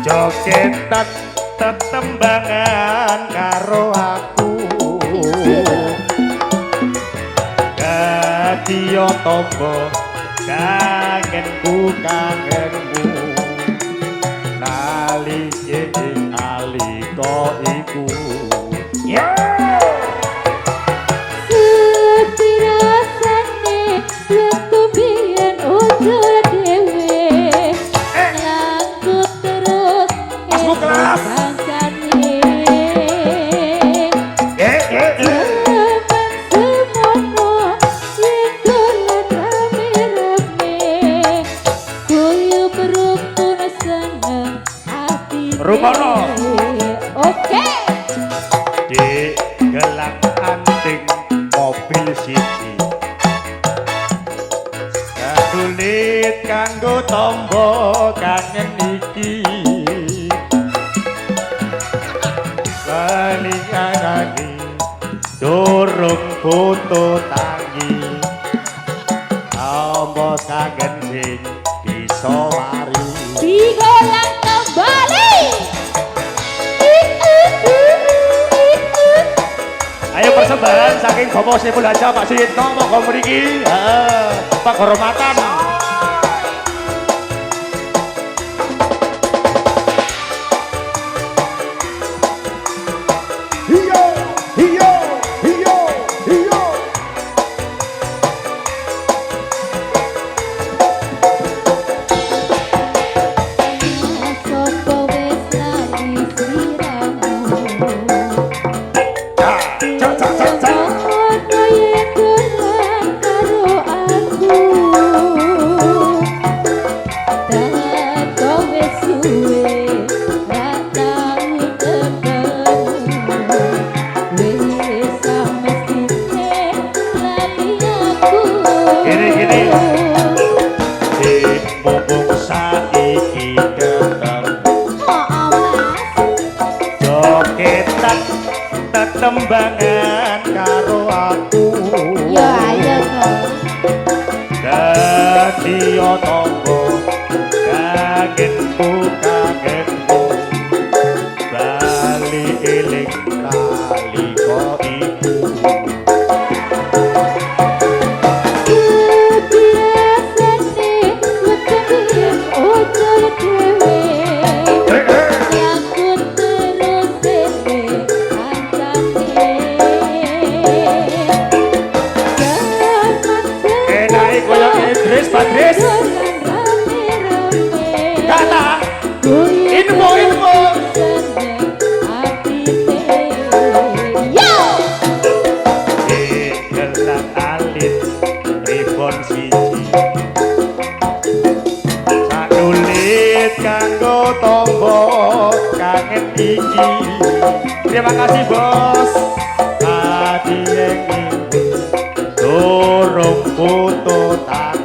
Jogetan tetembangan karo aku kadiyo tombo kangenku kangenmu nalike aliko iku Rumono oke di gelang anting mobil siji kadulit kanggo tombo kangen iki palinganani durung foto tangi tombo kangen sing bisa mari digolang kembali. Ayo persembahan saking Bapak Saiful Haja Pak Suyitno monggo mriki penghormatan. Hiyo hiyo hiyo hiyo tembangan karo aku ya ayo dadi tombo kagetku kagetku bali eling nalika iku Patris kata info yo gelang alit ribon siji sanulit kanggo tombo kangen iki terima kasih bos tadi yang durung foto tak